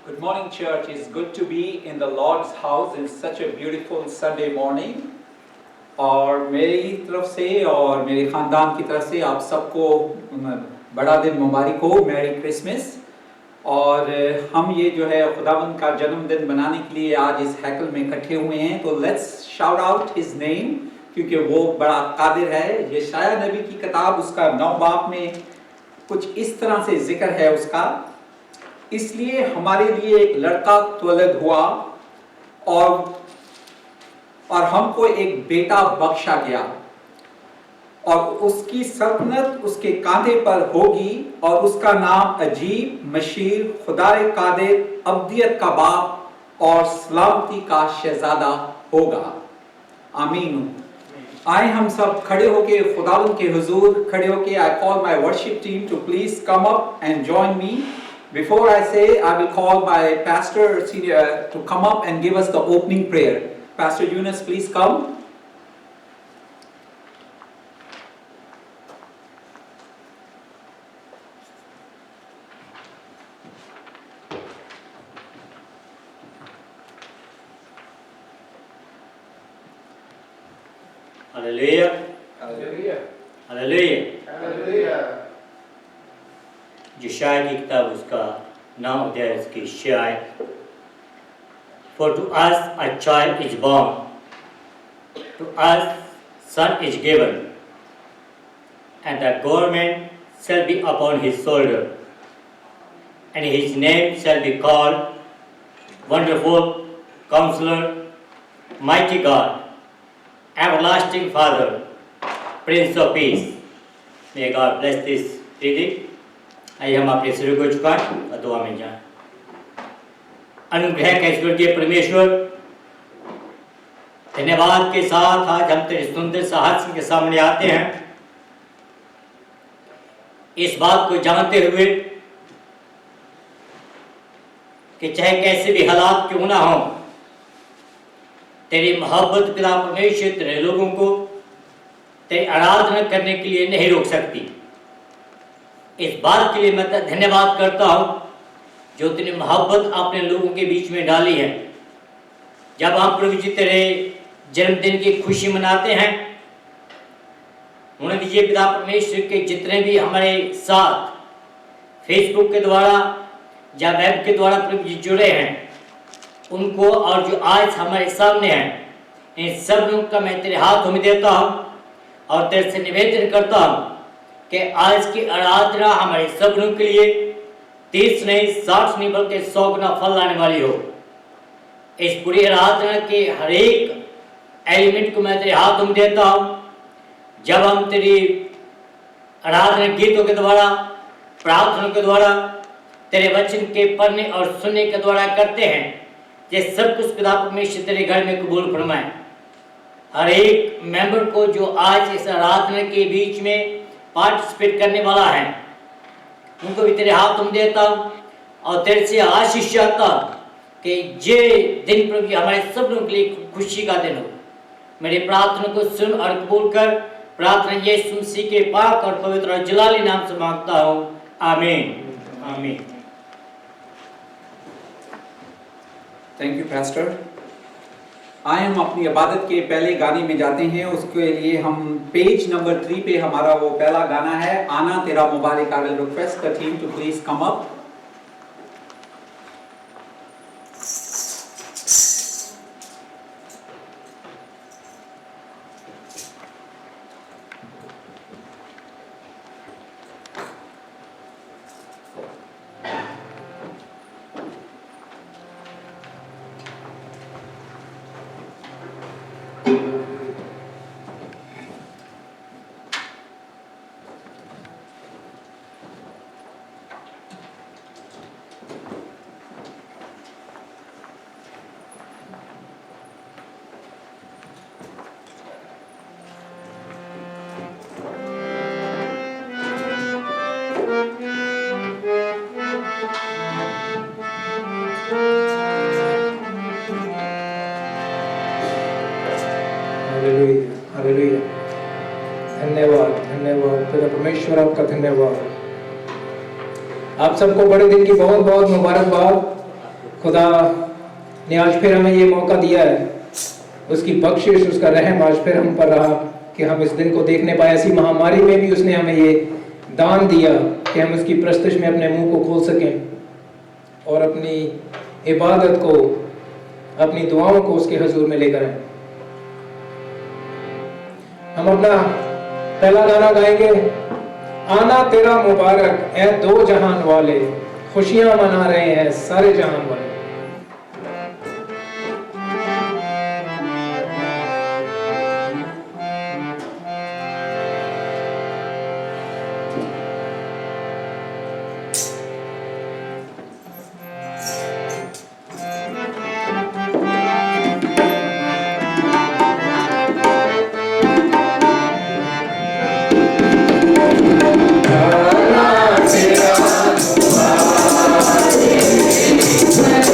Good morning, church. It's good to be in the Lord's house in such a beautiful Sunday morning. और मेरी तरफ से और मेरे ख़ानदान की तरफ से आप सबको बड़ा दिन मुबारक हो, मैरी क्रिसमस। और हम ये जो है खुदावंद का जन्मदिन मनाने के लिए आज इस हैकल में इकट्ठे हुए हैं, तो let's shout out his name, क्योंकि वो बड़ा कादिर है। यशाया नबी की किताब उसका 9 बाब में कुछ इस तरह से जिक्र है उसका, इसलिए हमारे लिए एक लड़का त्वलद हुआ और हमको एक बेटा बख्शा गया, और उसकी सल्तनत उसके कांधे पर होगी, और उसका नाम अजीब, मशीर, खुदाए कादिर, अब्दियत का बाप और सलामती का शहजादा होगा। आमीन। आए हम सब खड़े होके खुदावंद के हुजूर खड़े होके, I call my worship team to please come up and join me. Before I say, I will call my pastor to come up and give us the opening prayer. Pastor Yunus, please come. Hallelujah. Hallelujah. Hallelujah. Hallelujah. यशाया की किताब उसका 9 अध्याय उसकी 6। For to us a child is born, to us son is given, and the government shall be upon his shoulder, and his name shall be called Wonderful Counselor, Mighty God, Everlasting Father, Prince of Peace. May God bless this reading. आइए हम अपने सिर को झुकाएं और दुआ में जाएं। अनुग्रह का ईश्वर के परमेश्वर, धन्यवाद के साथ आज हम तेरे सुंदर साहस के सामने आते हैं, इस बात को जानते हुए कि चाहे कैसे भी हालात क्यों ना हो, तेरी मोहब्बत पिता परमेश्वर तेरे लोगों को तेरी आराधना करने के लिए नहीं रोक सकती। इस बात के लिए मैं धन्यवाद करता हूँ जो तेरी मोहब्बत अपने लोगों के बीच में डाली है। जब हम प्रभु जी तेरे जन्मदिन की खुशी मनाते हैं, उन्हें दीजिए पिता परमेश्वर के जितने भी हमारे साथ फेसबुक के द्वारा या वेब के द्वारा प्रभु जी जुड़े हैं, उनको और जो आज हमारे सामने हैं, इन सब लोगों का मैं तेरे हाथों में देता हूँ और तेरे से निवेदन करता हूँ कि आज की आराधना हमारे सब लोगों के लिए 30 नहीं 60 नहीं बल्कि 100 गुना फल लाने वाली हो। इस पूरी आराधना के हर एक एलिमेंट को मैं तेरे हाथों में देता हूँ। जब हम तेरी आराधना गीतों के द्वारा, प्रार्थना के द्वारा, तेरे वचन के पढ़ने और सुनने के द्वारा करते हैं, ये सब कुछ पिता परमेश्वर तेरे घर में कबूल फरमाए। हर एक मेंबर को जो आज इस आराधना के बीच में पार्टिसिपेट करने वाला है, उनको भी तेरे हाथों में देता हूँ और तेरे से आशीष चाहता कि ये दिन प्रभु हमारे सब लोगों के लिए खुशी का दिन हो। मेरी प्रार्थना को सुन और कबूल कर। प्रार्थना यीशु मसीह के पाक और पवित्र और जलाली नाम से मांगता हूँ, आमीन आमीन। Thank you pastor. आए हम अपनी इबादत के पहले गाने में जाते हैं। उसके लिए हम पेज नंबर 3 पे हमारा वो पहला गाना है, आना तेरा मुबारक। I will request the team to please come up. Hallelujah. धन्यवाद धन्यवाद तेरा परमेश्वर, आपका धन्यवाद। आप सबको बड़े दिन की बहुत बहुत मुबारकबाद। खुदा ने आज फिर हमें ये मौका दिया है, उसकी बख्शिश, उसका रहम आज फिर हम पर रहा कि हम इस दिन को देखने पाए। ऐसी महामारी में भी उसने हमें ये दान दिया कि हम उसकी प्रस्तुति में अपने मुंह को खोल सकें और अपनी इबादत को, अपनी दुआओं को उसके हुजूर में लेकर आए। हम अपना पहला गाना गाएंगे, आना तेरा मुबारक ऐ दो जहान वाले, खुशियां मना रहे हैं सारे जहान वाले। Thank you.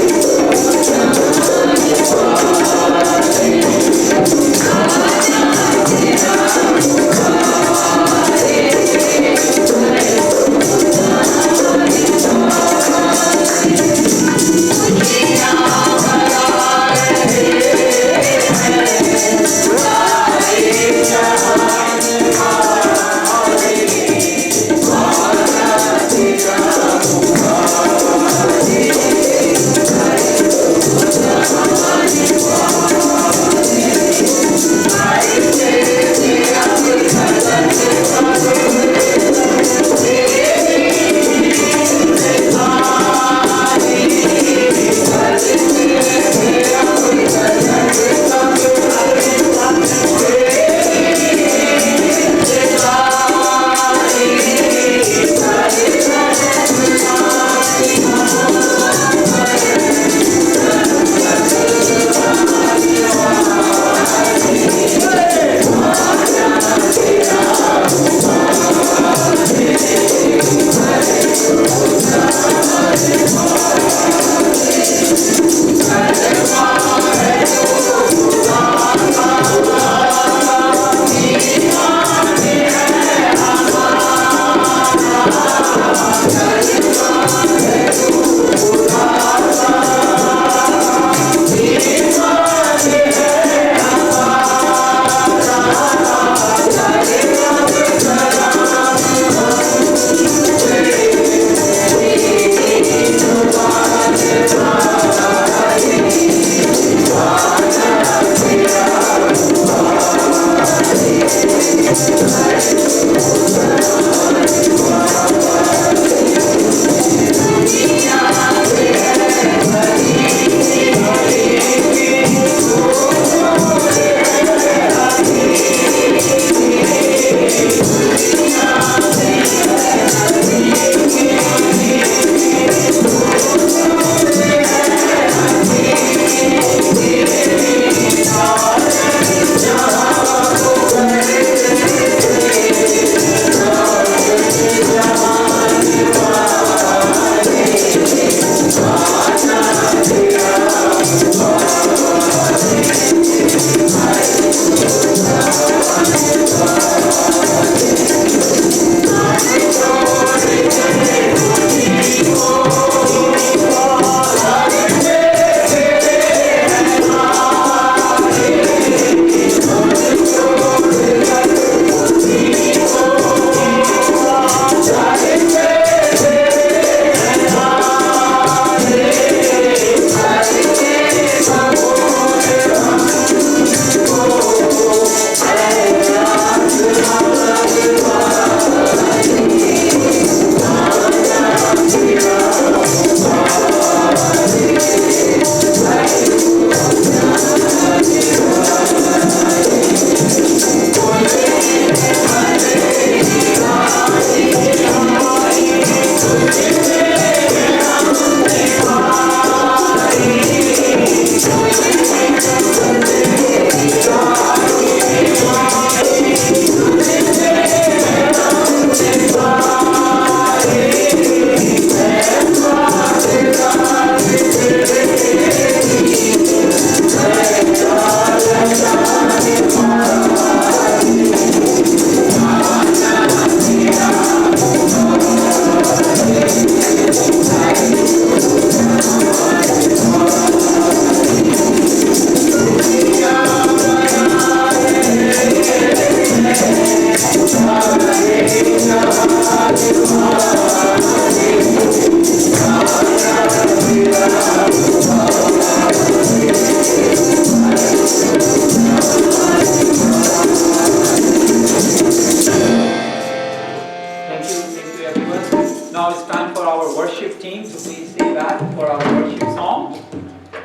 sing, so please say that for our worship song.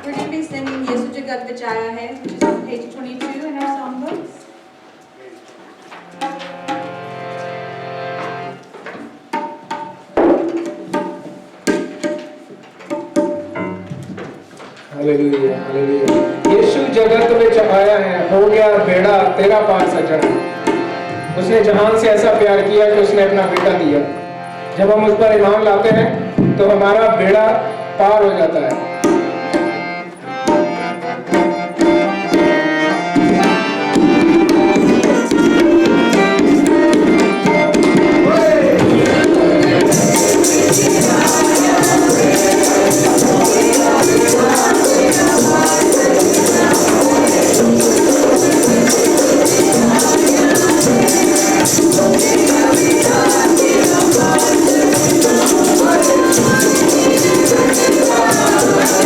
We're going to be singing Yesu Jagat Bachaya Hai, which is on page 22 in our songbooks. Hallelujah hallelujah. Yeshu जगत में आया है, हो गया बेड़ा तेरा पार सजना। उसने जहान से ऐसा प्यार किया कि उसने अपना बेटा दिया। जब हम उस पर ईमान लाते हैं तो हमारा बेड़ा पार हो जाता है। Thank you.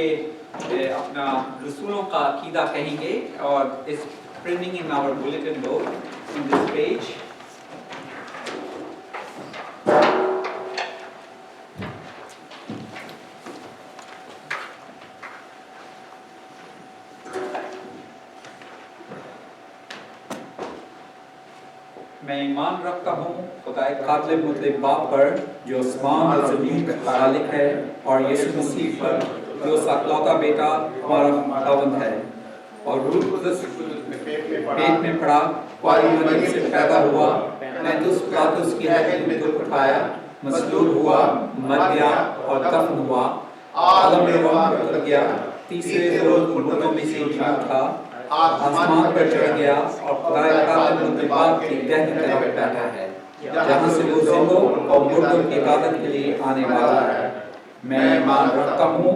अपना रसूलों का अकीदा कहेंगे और इस printing in our bulletin board in this page. मैं ईमान रखता हूँ खुदाए कातिल मुतलब बाप पर जो आसमान और ज़मीन का खालिक है और यीशु मसीह पर जो सकलौता बेटा हमारा खुदावंद है और रूह कुदस पेट में पड़ा मरियम से पैदा हुआ पैंतीस पिलातुस की हत्या को उठाया मसलूब हुआ मर गया और दफन हुआ आदम में उतर गया तीसरे रोज मुर्दों में से जी उठा आसमान पर चढ़ गया और खुदाए कातिल मुतलब बाप की दाहिनी तरफ बैठा है जहाँ से वो जिंदों और मुर्दों की इबादत के लिए आने वाला है. मैं ईमान रखता हूँ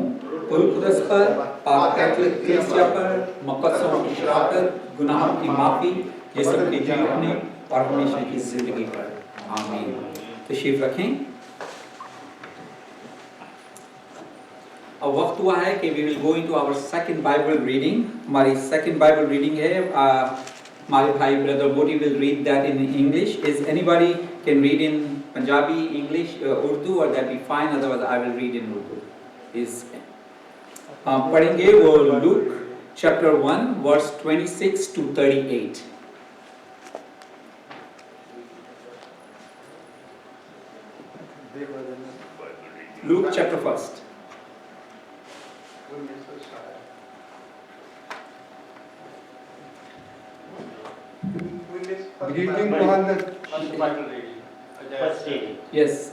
रूह कुदस पर, पाक कैथोलिक कलीसिया पर, मुकद्दसों की शराकत, गुनाहों की माफी, यीशु के जी उठने और हमेशा की जिंदगी पर. आमीन. तशरीफ रखें. अब वक्त हुआ है कि we will go into our second Bible reading. हमारी second Bible reading है. हमारे भाई brother Modi will read that in English. Is anybody can read in Punjabi, English, Urdu, or that be fine? Otherwise, I will read in Urdu. Is पढ़ेंगे वो Luke chapter 1 verse 26 to 38. Luke chapter 1. Greeting to all the First reading. Yes,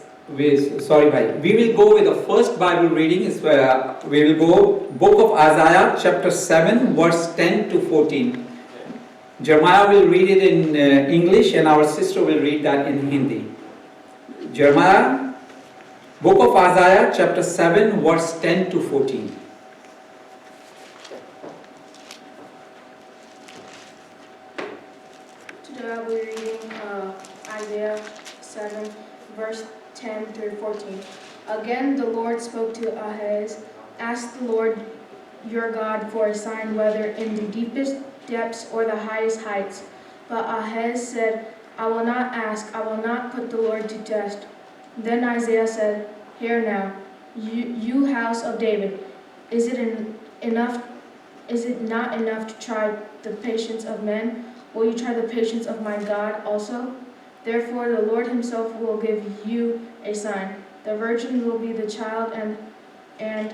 sorry bhai. We will go with the first Bible reading. Is we will go book of Isaiah chapter 7 verse 10 to 14. Jeremiah will read it in English and our sister will read that in Hindi. Jeremiah, book of Isaiah chapter 7 verse 10 to 14. Today I'll be reading Isaiah 7, verse 10 through 14. Again, the Lord spoke to Ahaz, "Ask the Lord your God for a sign, whether in the deepest depths or the highest heights." But Ahaz said, "I will not ask, I will not put the Lord to test." Then Isaiah said, "Hear now, you house of David, is it not enough to try the patience of men? Will you try the patience of my God also? Therefore the Lord himself will give you a sign. The virgin will be the child, and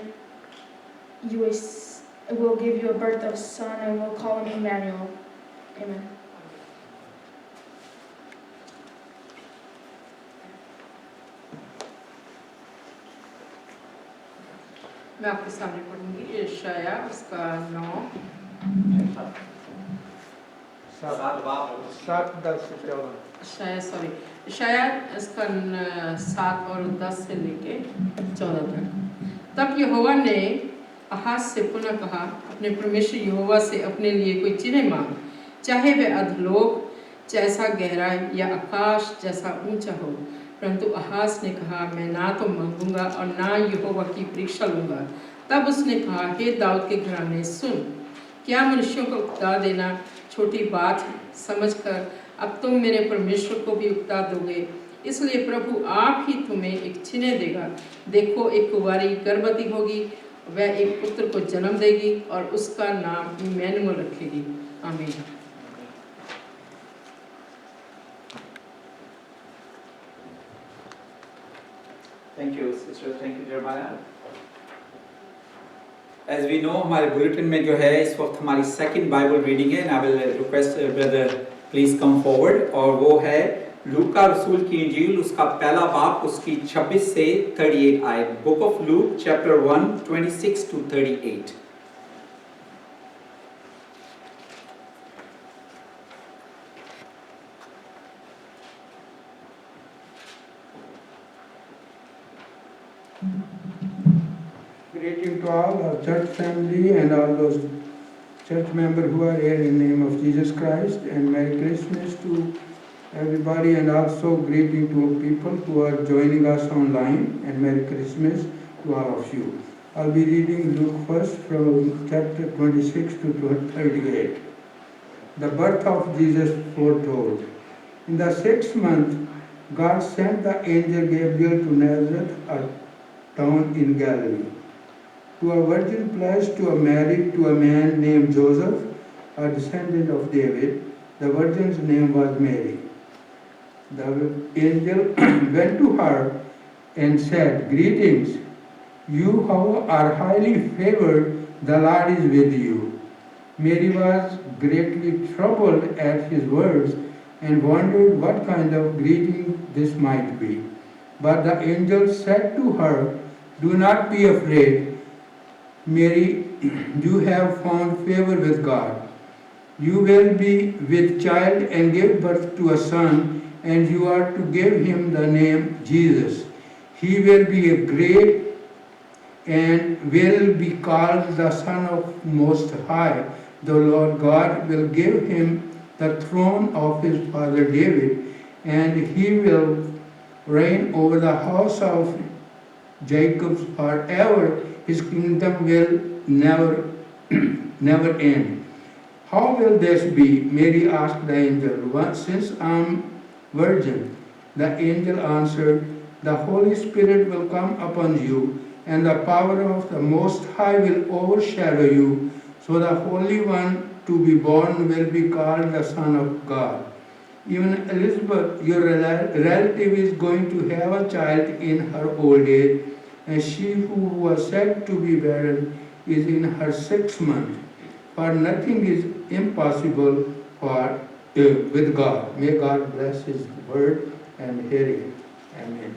you will give you a birth of a son, and will call him Emmanuel." Amen. मैं आपके सामने पढ़ूंगी यशाया उसका 9 7, 10 से 14. यशाया इसका 7 और 10 से लेके 14 तक. तब यहोवा ने आहाज से पुनः कहा, अपने परमेश्वर यहोवा से अपने लिए कोई चिन्ह मांग, चाहे वह अधोलोक जैसा गहरा या आकाश जैसा ऊंचा हो. परंतु आहाज ने कहा, मैं ना तो मांगूंगा और ना यहोवा की परीक्षा लूंगा. तब उसने कहा, हे दाऊद के घराने, सुन, क्या मनुष्यों को उकता देना छोटी बात है? समझकर अब तुम मेरे परमेश्वर को भी उकता दोगे. इसलिए प्रभु आप ही तुम्हें एक चिन्ह देगा. देखो, एक कुंवारी गर्भवती होगी, वह एक पुत्र को जन्म देगी और उसका नाम इम्मानुएल रखेगी. आमीन. Thank you, sister. Thank you, Jeremiah. As we know, हमारे बुलेटिन में जो है इस वक्त हमारी सेकंड बाइबल रीडिंग है. I will request brother please come forward. और वो है लूका रसूल की इंजील, उसका पहला बाब, उसकी 26 से 38 आयत. Book of Luke chapter 1 26 to 38. Greeting to all our church family and all those church members who are here in the name of Jesus Christ, and Merry Christmas to everybody, and also greeting to people who are joining us online, and Merry Christmas to all of you. I'll be reading Luke first from chapter 26 to 38. The birth of Jesus foretold. In the 6th month, God sent the angel Gabriel to Nazareth, a town in Galilee, to a virgin pledged to married to a man named Joseph, a descendant of David. The virgin's name was Mary. The angel went to her and said, "Greetings, you who are highly favored, the Lord is with you." Mary was greatly troubled at his words and wondered what kind of greeting this might be. But the angel said to her, "Do not be afraid, Mary, you have found favor with God. You will be with child and give birth to a son, and you are to give him the name Jesus. He will be a great and will be called the Son of Most High. The Lord God will give him the throne of his father David, and he will reign over the house of Jacob forever. His kingdom will never end." "How will this be?" Mary asked the angel, "since I am virgin." The angel answered, "The Holy Spirit will come upon you, and the power of the Most High will overshadow you. So the Holy One to be born will be called the Son of God. Even Elizabeth, your relative, is going to have a child in her old age, and she who was said to be barren is in her 6th month. For nothing is impossible with God." May God bless His word and hearing it. Amen.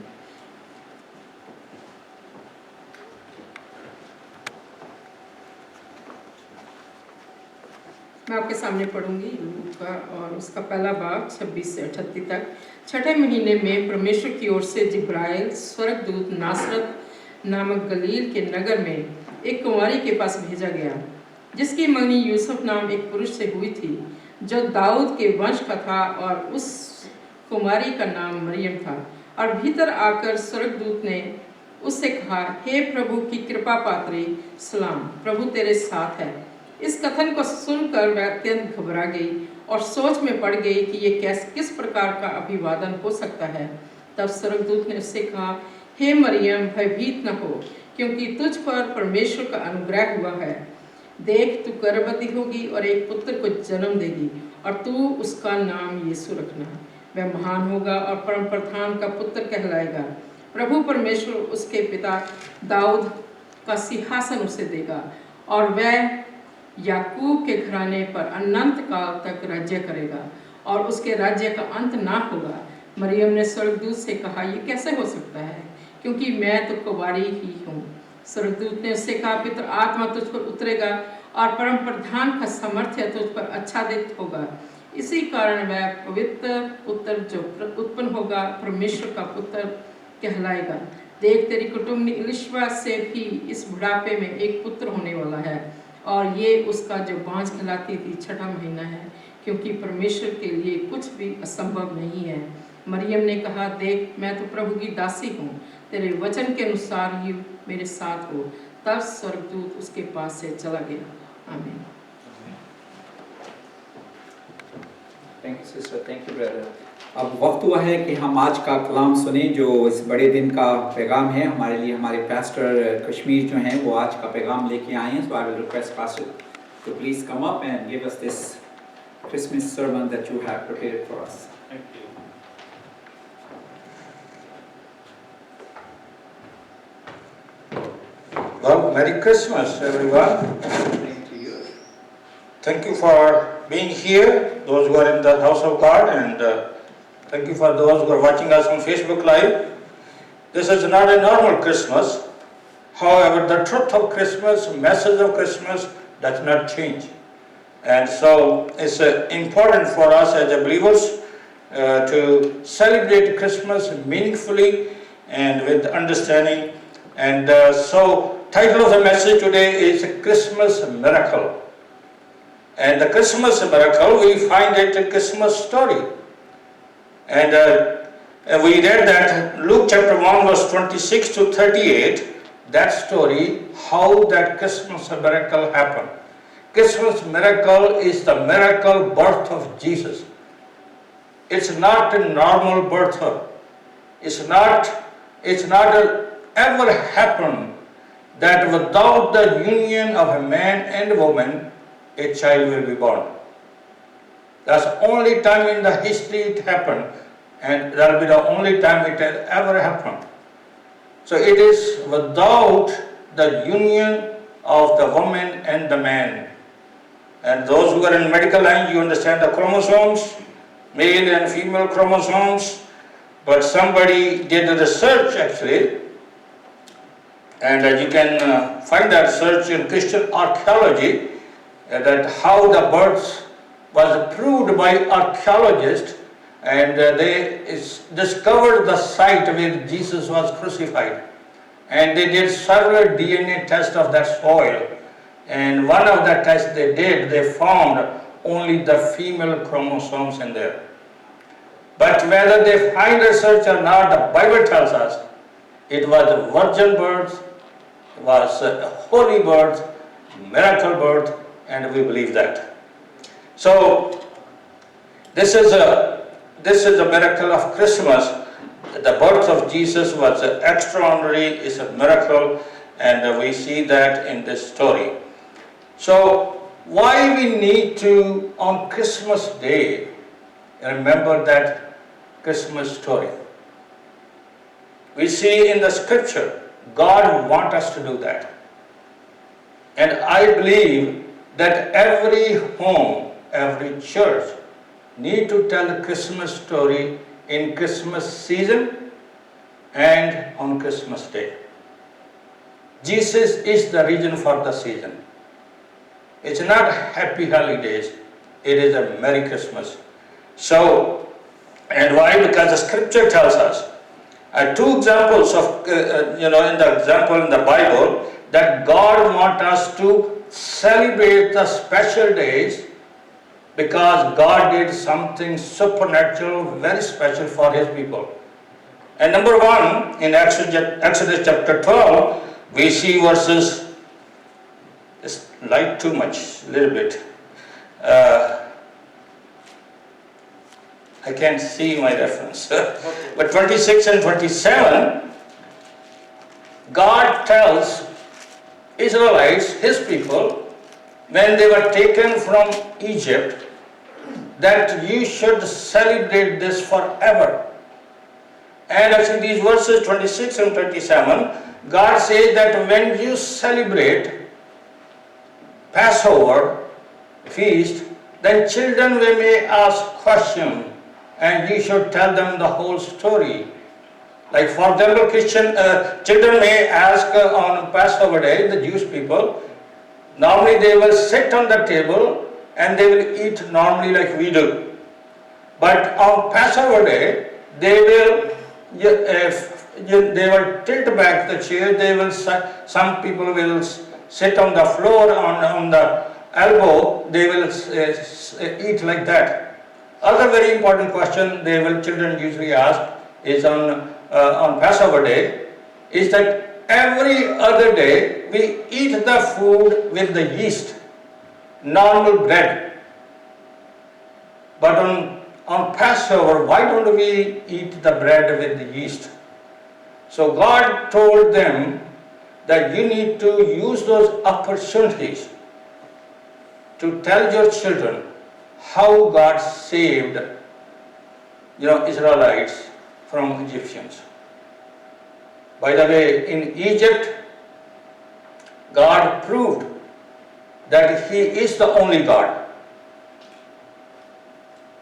मैं आपके सामने पढ़ूंगी look का और उसका पहला भाग 26 से 38 तक। 6ठे महीने में परमेश्वर की ओर से जिब्राइल स्वर्गदूत नासरत नामक गलील के नगर में एक कुंवारी के पास भेजा गया, जिसकी मंगनी यूसुफ नाम एक पुरुष से हुई थी, जो दाऊद के वंश का था, और उस कुमारी का नाम मरियम था। और भीतर आकर स्वर्गदूत ने उससे कहा, हे प्रभु की कृपा पात्री, सलाम, प्रभु तेरे साथ है। इस कथन को सुनकर वह अत्यंत घबरा गई और सोच में पड़ गई कि ये किस प्रकार का अभिवादन हो सकता है। तब स्वर्गदूत ने उससे कहा, हे मरियम, भयभीत न हो, क्योंकि तुझ पर परमेश्वर का अनुग्रह हुआ है। देख, तू गर्भवती होगी और एक पुत्र को जन्म देगी, और तू उसका नाम यीशु रखना। वह महान होगा और परम प्रधान का पुत्र कहलाएगा। प्रभु परमेश्वर उसके पिता दाऊद का सिंहासन उसे देगा, और वह याकूब के घराने पर अनंत काल तक राज्य करेगा, और उसके राज्य का अंत ना होगा। मरियम ने स्वर्गदूत से कहा, ये कैसे हो सकता है, क्योंकि मैं तो कुंवारी ही हूँ। स्वर्गदूत ने उससे कहा, पवित्र आत्मा तुझ पर उतरेगा और परम प्रधान का सामर्थ्य तुझ पर आच्छादित होगा। इसी कारण वह पवित्र पुत्र जो उत्पन्न होगा परमेश्वर का पुत्र कहलाएगा। देख, तेरी कुटुंबनी इलिशबा से भी इस बुढ़ापे में एक पुत्र होने वाला है, और ये उसका जो बांझ कहलाती थी 6ठा महीना है, क्योंकि परमेश्वर के लिए कुछ भी असंभव नहीं है। मरियम ने कहा, देख, मैं तो प्रभु की दासी हूँ, तेरे वचन के अनुसार ही मेरे साथ हो। तब स्वर्गदूत उसके पास से चला गया। आमीन। Thank you sister, thank you brother. अब वक्त हुआ है कि हम आज का कलाम सुने, जो इस बड़े दिन का पैगाम है हमारे लिए। हमारे पास्टर कश्मीर जो हैं वो आज का पैगाम लेके आए हैं। So I will request pastor to please come up and give us this Christmas sermon that you have prepared for us. Thank you. Well, Merry Christmas, everyone. Thank you for being here, those who are in the house of God, and thank you for those who are watching us on Facebook Live. This is not a normal Christmas. However, the truth of Christmas, message of Christmas does not change. And so it's important for us as believers to celebrate Christmas meaningfully and with understanding. And so title of the message today is Christmas Miracle. And the Christmas miracle, we find it in Christmas story. And we read that Luke chapter 1 verse 26 to 38, that story, how that Christmas miracle happened. Christmas miracle is the miracle birth of Jesus. It's not a normal birth. It's not ever happened that without the union of a man and a woman, a child will be born. That's the only time in the history it happened, and that will be the only time it has ever happened. So it is without the union of the woman and the man. And those who are in medical line, you understand the chromosomes, male and female chromosomes. But somebody did a research actually, and you can find that research in Christian archaeology, that how the birth was proved by archaeologists, and they discovered the site where Jesus was crucified. And they did several DNA tests of that soil. And one of the tests they did, they found only the female chromosomes in there. But whether they find research or not, the Bible tells us it was a virgin birth, it was a holy birth, miracle birth, and we believe that. So this is a miracle of Christmas. The birth of Jesus was extraordinary, it's a miracle, and we see that in this story. So why we need to, on Christmas Day, remember that Christmas story? We see in the scripture, God wants us to do that. And I believe that every home, every church need to tell the Christmas story in Christmas season and on Christmas Day. Jesus is the reason for the season. It's not happy holidays, it is a Merry Christmas. So, and why? Because the scripture tells us, two examples of, in the example in the Bible, that God wants us to celebrate the special days because God did something supernatural, very special for His people. And number one, in Exodus chapter 12, we see verses, it's light too much, a little bit. I can't see my reference. But 26 and 27, God tells Israelites, His people, when they were taken from Egypt, that you should celebrate this forever. And actually these verses 26 and 27, God says that when you celebrate Passover feast, then children may ask questions, and you should tell them the whole story. Like for example, Christian children may ask on Passover day, the Jewish people, normally they will sit on the table and they will eat normally like we do. But on Passover day, they will tilt back the chair. Some people will sit on the floor on the elbow. They will eat like that. Other very important question children usually ask is on Passover day, is that every other day we eat the food with the yeast, normal bread. But on Passover, why don't we eat the bread with the yeast? So God told them that you need to use those opportunities to tell your children how God saved Israelites from Egyptians. By the way, in Egypt, God proved that He is the only God.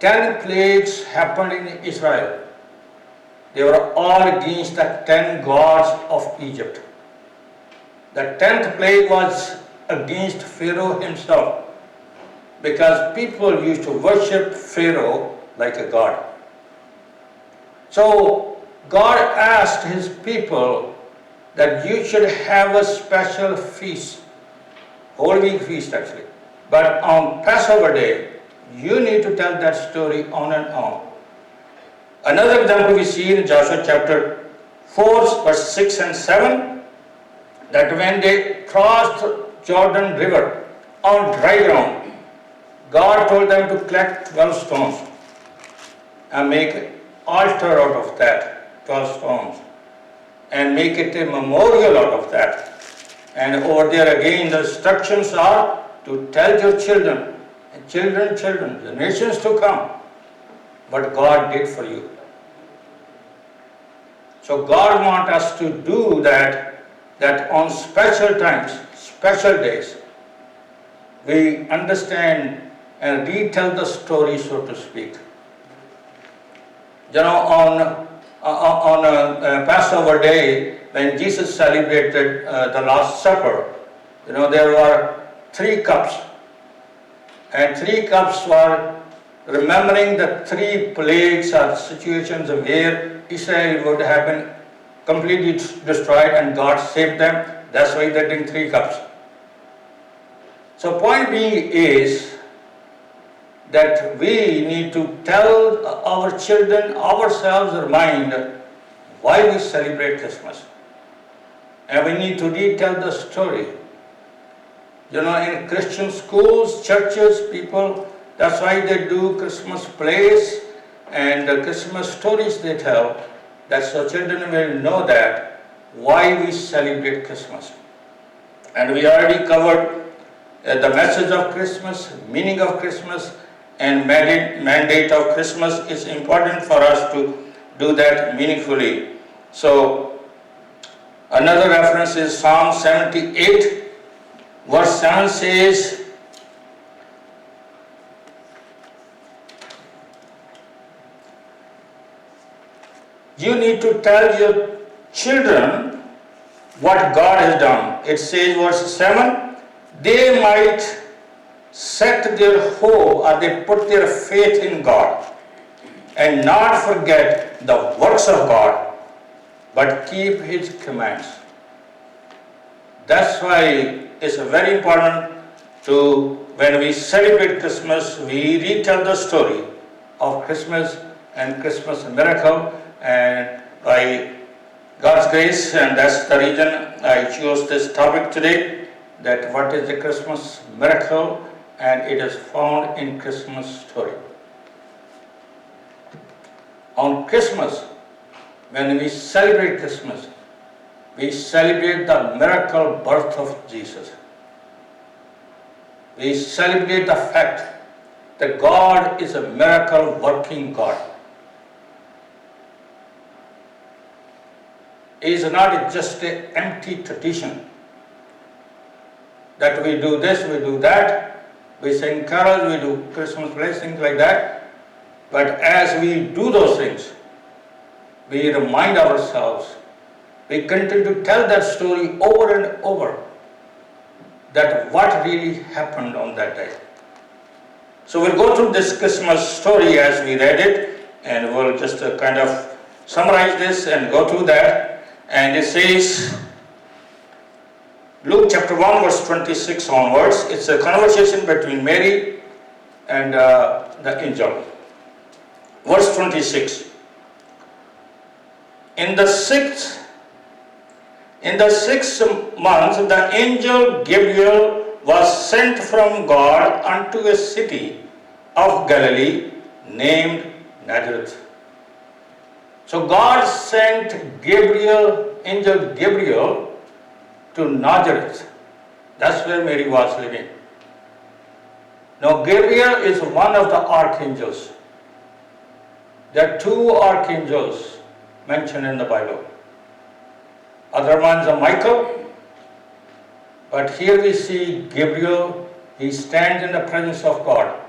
10 plagues happened in Israel. They were all against the 10 gods of Egypt. The 10th plague was against Pharaoh himself, because people used to worship Pharaoh like a god. So God asked His people that you should have a special feast, whole week feast actually. But on Passover day, you need to tell that story on and on. Another example we see in Joshua chapter 4, verse 6 and 7. that when they crossed Jordan River on dry ground, God told them to collect 12 stones and make an altar out of that 12 stones and make it a memorial out of that. And over there again the instructions are to tell your children, and children, generations to come, what God did for you. So God wants us to do that on special times, special days, we understand and retell the story, so to speak. You know, on Passover day, when Jesus celebrated the Last Supper, you know, there were 3 cups. And 3 cups were remembering the 3 plagues or situations where Israel would have been completely destroyed and God saved them. That's why they drink 3 cups. So point being is that we need to tell our children, ourselves, remind why we celebrate Christmas. And we need to retell the story. You know, in Christian schools, churches, people, that's why they do Christmas plays and Christmas stories they tell, that so children will know that why we celebrate Christmas. And we already covered the message of Christmas, meaning of Christmas, and mandate of Christmas. Is important for us to do that meaningfully. So another reference is Psalm 78, verse 7 says, you need to tell your children what God has done. It says, verse 7, they might set their hope, or they put their faith in God and not forget the works of God, but keep His commands. That's why it's very important to, when we celebrate Christmas, we retell the story of Christmas and Christmas miracle. And by God's grace, and that's the reason I chose this topic today, that what is the Christmas miracle, and it is found in Christmas story. On Christmas, when we celebrate Christmas, we celebrate the miracle birth of Jesus. We celebrate the fact that God is a miracle working God. It is not just an empty tradition that we do this, we do that, we sing carols, we do Christmas plays, things like that. But as we do those things, we remind ourselves, we continue to tell that story over and over, that what really happened on that day. So we'll go through this Christmas story as we read it, and we'll just kind of summarize this and go through that. And it says, Luke chapter 1 verse 26 onwards, it's a conversation between Mary and the angel. Verse 26. In the sixth month, the angel Gabriel was sent from God unto a city of Galilee named Nazareth. So God sent angel Gabriel to Nazareth. That's where Mary was living. Now Gabriel is one of the archangels. There are 2 archangels mentioned in the Bible. Other ones are Michael, but here we see Gabriel. He stands in the presence of God,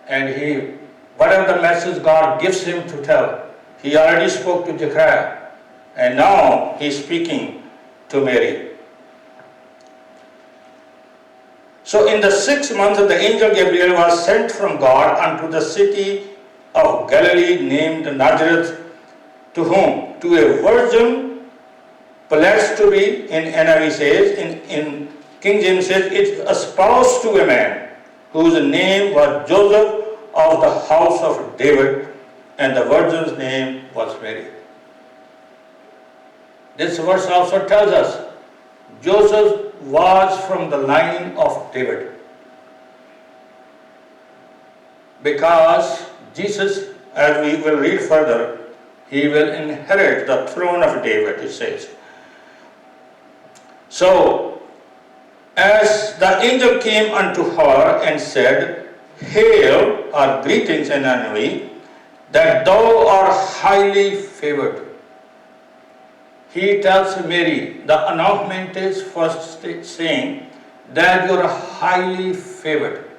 and whatever the message God gives him to tell, he already spoke to Zechariah, and now he's speaking to Mary. So in the 6th month, the angel Gabriel was sent from God unto the city of Galilee named Nazareth. To whom? To a virgin pledged to be, in NIV says, in King James says, it's espoused to a man whose name was Joseph of the house of David, and the virgin's name was Mary. This verse also tells us Joseph was from the line of David. Because Jesus, as we will read further, he will inherit the throne of David, it says. So, as the angel came unto her and said, Hail, or greetings in Annavi, that thou art highly favored. He tells Mary, the announcement is first saying that you are highly favored.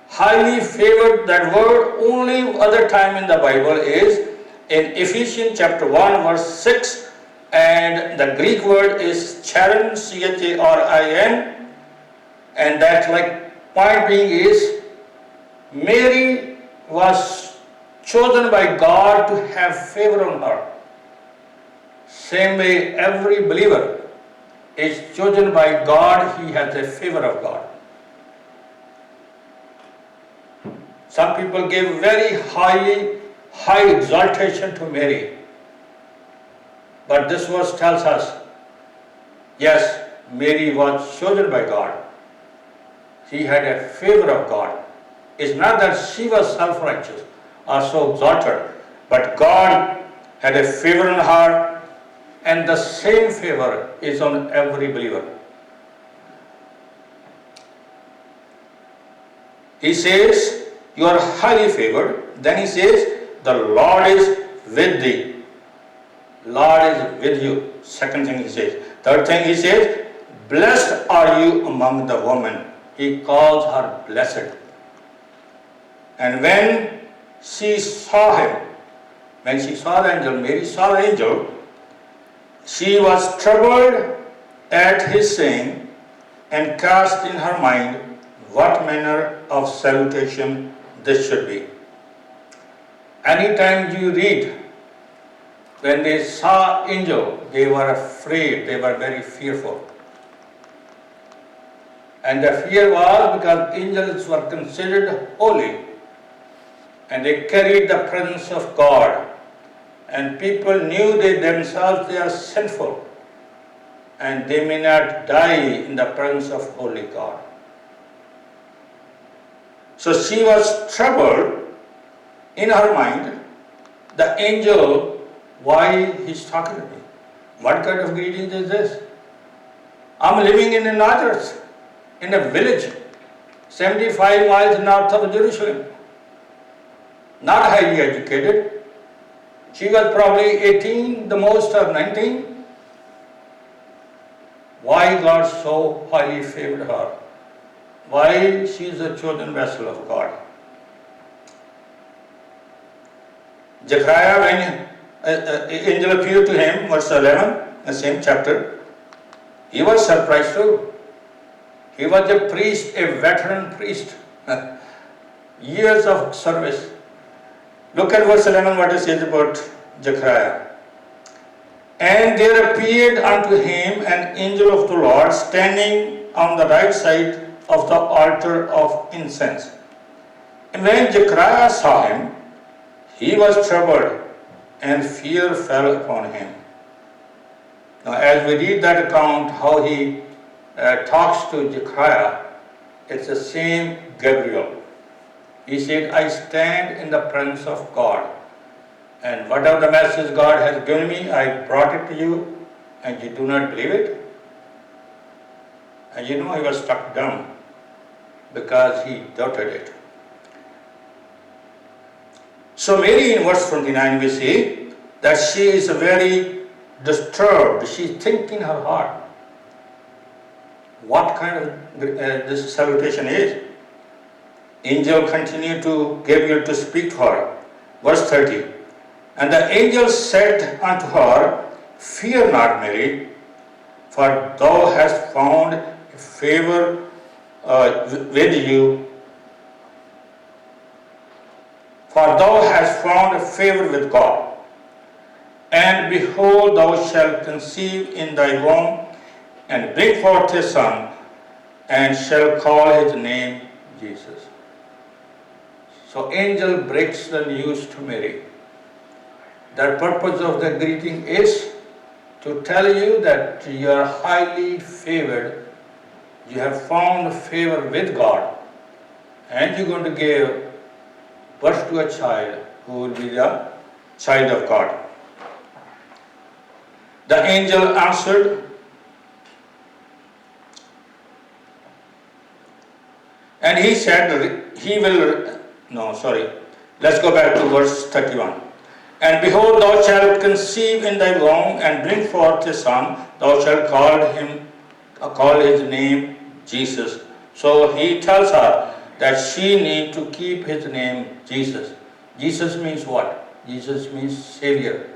Highly favored, that word only other time in the Bible is in Ephesians chapter 1 verse 6, and the Greek word is charin, charin, and that like point being is Mary was chosen by God to have favor on her. Same way every believer is chosen by God, he has a favor of God. Some people give very high exaltation to Mary. But this verse tells us, yes, Mary was chosen by God. She had a favor of God. It's not that she was self-righteous or so exalted, but God had a favor on her, and the same favor is on every believer. He says, you are highly favored. Then he says, the Lord is with thee. Lord is with you. Second thing he says. Third thing he says, blessed are you among the women. He calls her blessed. And when she saw him, when she saw the angel, Mary saw the angel, she was troubled at his saying and cast in her mind what manner of salutation this should be. Anytime you read, when they saw angel, they were afraid, they were very fearful. And the fear was because angels were considered holy and they carried the presence of God. And people knew they are sinful and they may not die in the presence of holy God. So she was troubled in her mind, the angel, why he's talking to me? What kind of greeting is this? I'm living in Nazareth, in a village, 75 miles north of Jerusalem. Not highly educated. She was probably 18, the most, or 19. Why God so highly favored her? Why she is a chosen vessel of God? Zechariah, when angel appeared to him, verse 11, the same chapter, he was surprised too. He was a priest, a veteran priest, years of service. Look at verse 11, what it says about Zechariah. And there appeared unto him an angel of the Lord standing on the right side of the altar of incense. And when Zechariah saw him, he was troubled, and fear fell upon him. Now, as we read that account, how he talks to Zechariah, it's the same Gabriel. He said, I stand in the presence of God, and whatever the message God has given me, I brought it to you, and you do not believe it. And you know, he was struck dumb because he doubted it. So Mary, in verse 29, we see that she is very disturbed. She's thinking in her heart what kind of this salutation is. Angel continued to Gabriel to speak to her. Verse 30. And the angel said unto her, Fear not, Mary, for thou hast found favor with you. For thou hast found favor with God. And behold, thou shalt conceive in thy womb, and bring forth a son, and shall call his name Jesus. So angel breaks the news to Mary. The purpose of the greeting is to tell you that you are highly favored, you have found favor with God, and you're going to give birth to a child who will be the child of God. The angel answered, and he said, let's go back to verse 31. And behold, thou shalt conceive in thy womb and bring forth a son, thou shalt call his name Jesus. So he tells her that she need to keep his name Jesus. Jesus means what? Jesus means Savior.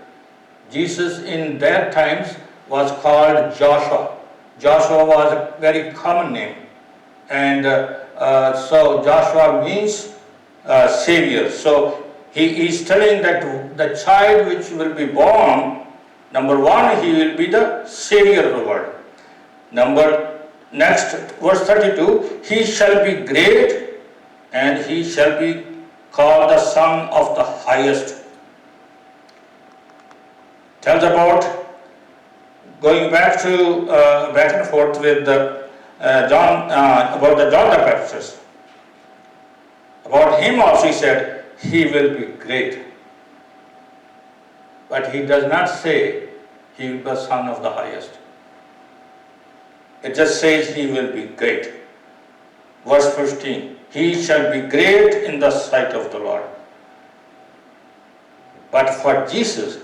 Jesus in that times was called Joshua. Joshua was a very common name. And so Joshua means Savior. So he is telling that the child which will be born, number one, he will be the Savior of the world. Next, verse 32, he shall be great and he shall be called the Son of the Highest. Tells about going back and forth with John, about the John the Baptist. About him also he said, he will be great. But he does not say he will be the Son of the Highest. It just says he will be great. Verse 15, he shall be great in the sight of the Lord. But for Jesus,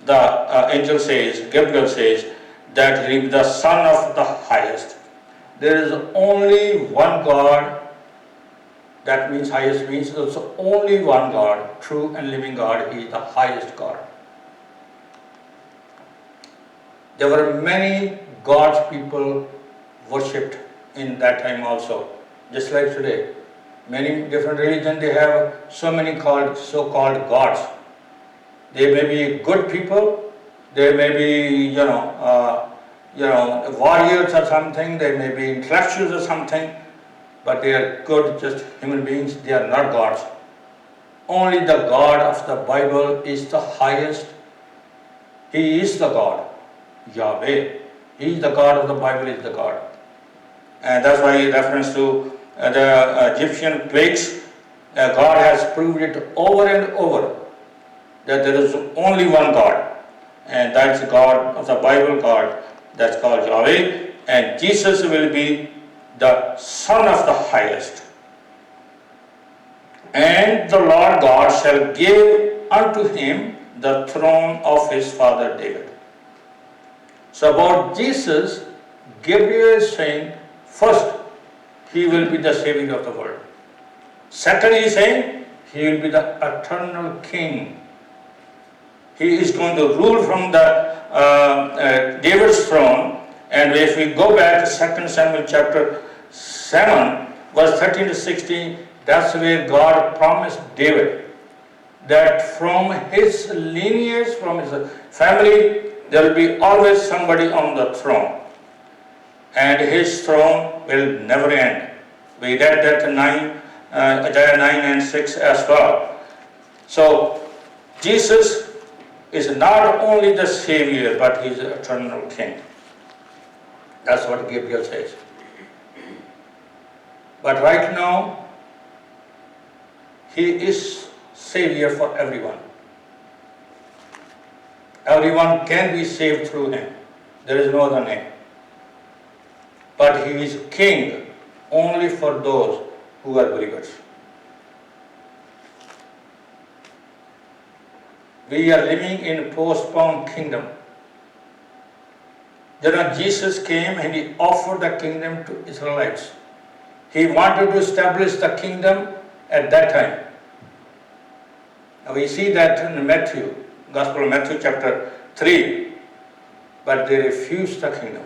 the angel says, Gabriel says, that he will be the Son of the Highest. There is only one God. That means highest means there's only one God, true and living God. He is the highest God. There were many gods people worshipped in that time also, just like today. Many different religions, they have so many so-called gods. They may be good people, they may be, warriors or something, they may be intellectuals or something, but they are good, just human beings, they are not gods. Only the God of the Bible is the highest. He is the God, Yahweh. He is the God of the Bible, is the God. And that's why in reference to the Egyptian plagues, God has proved it over and over that there is only one God. And that's the God of the Bible, God, that's called Yahweh. And Jesus will be the Son of the Highest. And the Lord God shall give unto him the throne of his father David. So about Jesus, Gabriel is saying, first, he will be the Savior of the world. Second, he is saying, he will be the eternal King. He is going to rule from the David's throne. And if we go back to 2 Samuel chapter 7, verse 13 to 16, that's where God promised David that from his lineage, from his family, there will be always somebody on the throne. And his throne will never end. We read that in Isaiah 9 and 6 as well. So, Jesus is not only the Savior, but he is the eternal King. That's what Gabriel says. But right now, he is Savior for everyone. Everyone can be saved through him. There is no other name. But he is King only for those who are believers. We are living in a postponed kingdom. Then Jesus came and he offered the kingdom to Israelites. He wanted to establish the kingdom at that time. Now we see that in Matthew, Gospel of Matthew chapter 3. But they refused the kingdom.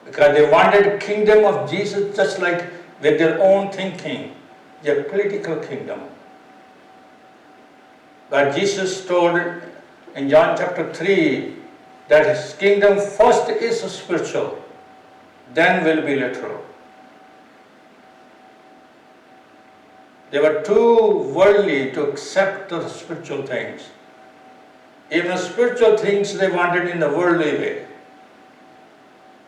Because they wanted the kingdom of Jesus just like with their own thinking, their political kingdom. But Jesus told in John chapter 3 that his kingdom first is spiritual, then will be literal. They were too worldly to accept the spiritual things. Even spiritual things they wanted in the worldly way.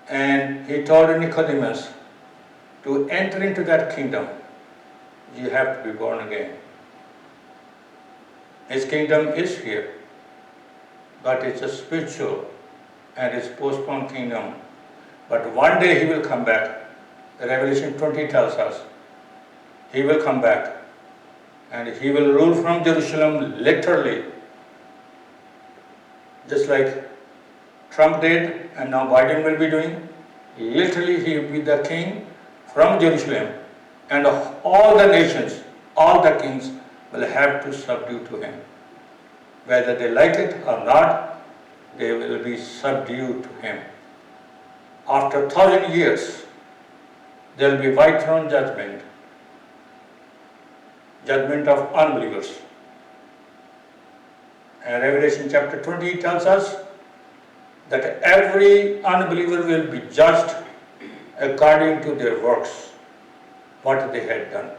And he told Nicodemus, to enter into that kingdom, you have to be born again. His kingdom is here, but it's a spiritual and it's postponed kingdom. But one day he will come back. Revelation 20 tells us he will come back and he will rule from Jerusalem literally, just like Trump did and now Biden will be doing. Literally he will be the king from Jerusalem, and all the nations, all the kings will have to subdue to him. Whether they like it or not, they will be subdued to him. After 1,000 years, there will be white throne judgment, judgment of unbelievers. And Revelation chapter 20 tells us that every unbeliever will be judged according to their works, what they had done.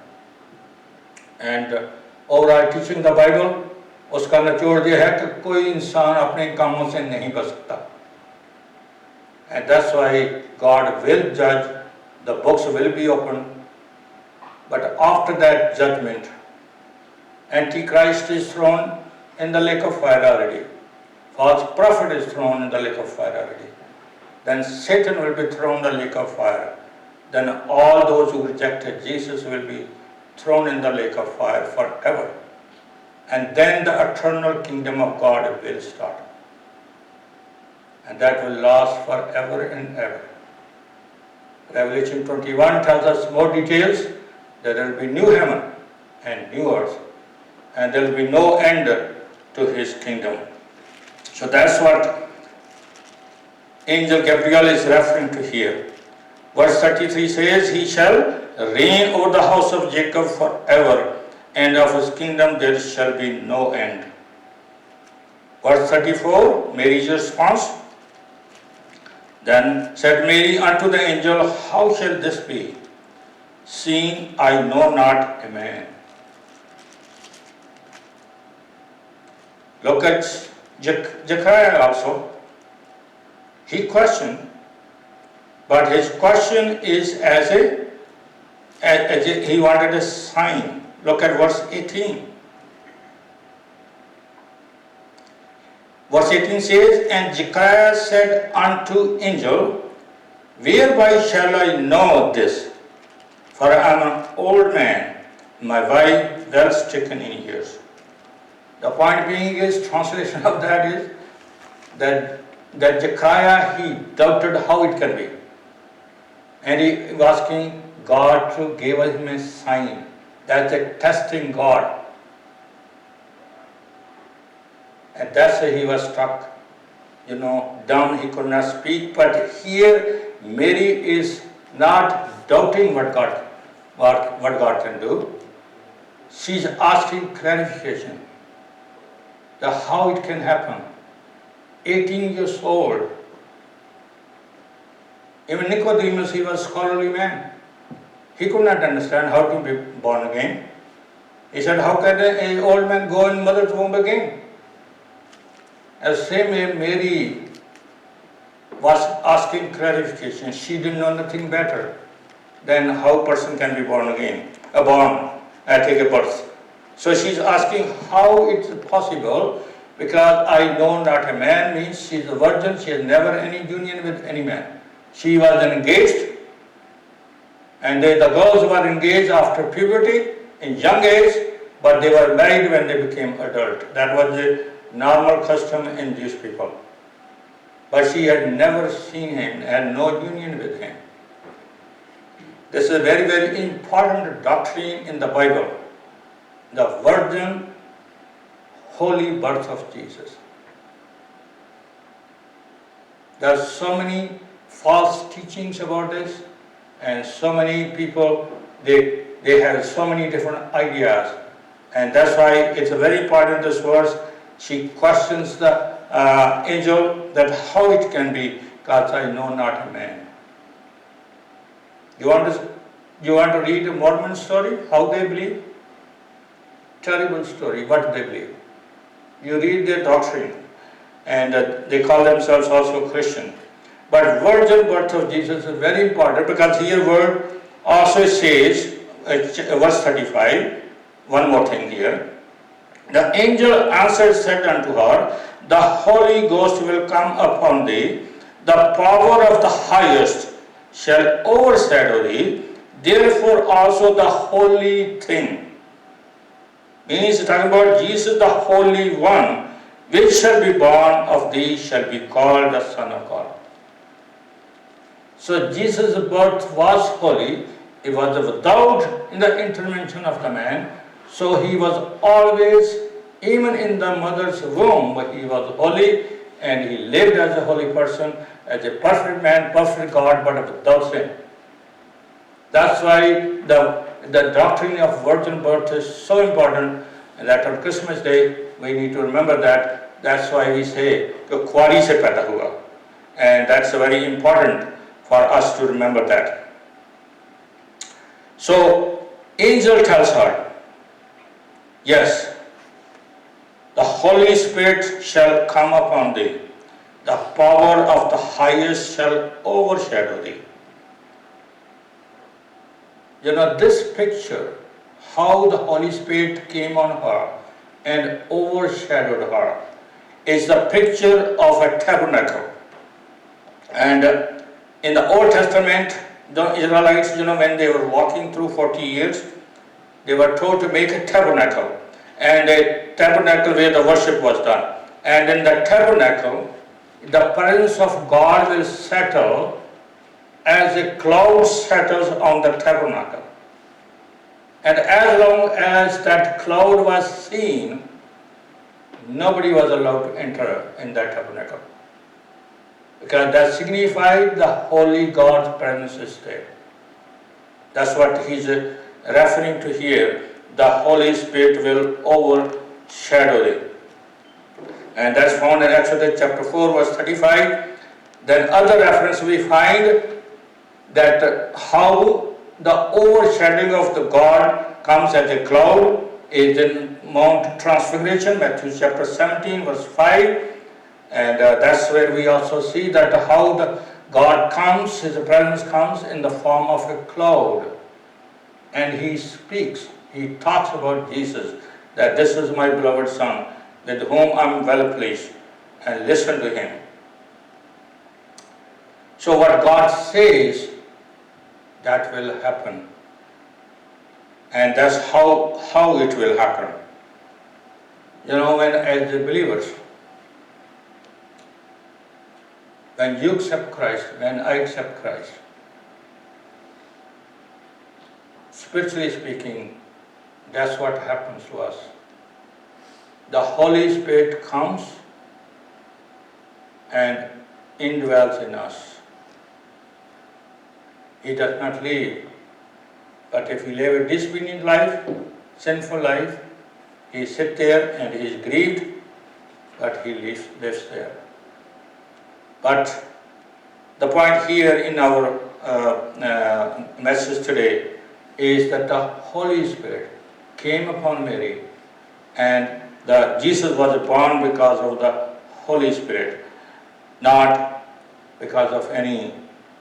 And overall teaching the Bible, उसका निचोड़ ये है कि कोई इंसान अपने कामों से नहीं बच सकता. And that's why God will judge, the books will be opened, but after that judgment, Antichrist is thrown in the lake of fire already. False prophet is thrown in the lake of fire already. Then Satan will be thrown in the lake of fire. Then all those who rejected Jesus will be thrown in the lake of fire forever. And then the eternal kingdom of God will start. And that will last forever and ever. Revelation 21 tells us more details, that there will be new heaven and new earth. And there will be no end to his kingdom. So that's what Angel Gabriel is referring to here. Verse 33 says, he shall reign over the house of Jacob forever, and of his kingdom there shall be no end. Verse 34, Mary's response. Then said Mary unto the angel, how shall this be, seeing I know not a man? Look at Zechariah also. He questioned, but his question is as he wanted a sign. Look at verse 18. Verse 18 says, and Zechariah said unto angel, whereby shall I know this? For I am an old man, my wife well stricken in years. The point being is, translation of that is, that Zechariah, he doubted how it can be. And he was asking God to give him a sign. That's a testing God. And that's why he was struck, down, he could not speak. But here, Mary is not doubting what God can do. She's asking clarification, how it can happen. 18 years old. Even Nicodemus, he was a scholarly man. He could not understand how to be born again. He said, how can an old man go in mother's womb again? As same way, Mary was asking clarification. She didn't know nothing better than how a person can be born again, take a birth. So she's asking how it's possible, because I know not a man means she's a virgin, she has never any union with any man. She was engaged, and the girls were engaged after puberty, in young age, but they were married when they became adult. That was the normal custom in Jewish people. But she had never seen him, had no union with him. This is a very, very important doctrine in the Bible. The virgin, holy birth of Jesus. There are so many false teachings about this, and so many people, they have so many different ideas. And that's why it's very important, this verse. She questions the angel that how it can be, because I know not a man. You want to read a Mormon story, how they believe? Terrible story, what they believe. You read their doctrine, and they call themselves also Christian. But virgin birth of Jesus is very important, because here word also says, verse 35, one more thing here. The angel answered, said unto her, the Holy Ghost will come upon thee, the power of the highest shall overshadow thee, therefore also the holy thing. Means talking about Jesus, the Holy One, which shall be born of thee shall be called the Son of God. So Jesus' birth was holy. It was without the intervention of the man. So he was always, even in the mother's womb, he was holy, and he lived as a holy person, as a perfect man, perfect God, but without sin. That's why the doctrine of virgin birth is so important, and that on Christmas Day we need to remember that. That's why we say, "Kuwari se paida hua," and that's very important for us to remember that. So, angel tells her, yes, the Holy Spirit shall come upon thee, the power of the highest shall overshadow thee. You know, this picture, how the Holy Spirit came on her and overshadowed her, is the picture of a tabernacle. And in the Old Testament, the Israelites, when they were walking through 40 years, they were told to make a tabernacle, and a tabernacle where the worship was done. And in the tabernacle, the presence of God will settle as a cloud settles on the tabernacle. And as long as that cloud was seen, nobody was allowed to enter in that tabernacle, because that signified the holy God's presence is there. That's what he's referring to here. The Holy Spirit will overshadow thee. And that's found in Exodus chapter 4 verse 35. Then other reference we find that how the overshadowing of the God comes as a cloud is in Mount Transfiguration, Matthew chapter 17 verse 5. And that's where we also see that how the God comes, His presence comes in the form of a cloud. And He speaks, He talks about Jesus, that this is my beloved Son, with whom I am well pleased, and listen to Him. So what God says, that will happen. And that's how it will happen. When as the believers, when you accept Christ, when I accept Christ, spiritually speaking, that's what happens to us. The Holy Spirit comes and indwells in us. He does not leave. But if we live a disobedient life, sinful life, he sits there and he is grieved, but he lives there. But the point here in our message today is that the Holy Spirit came upon Mary, and Jesus was born because of the Holy Spirit, not because of any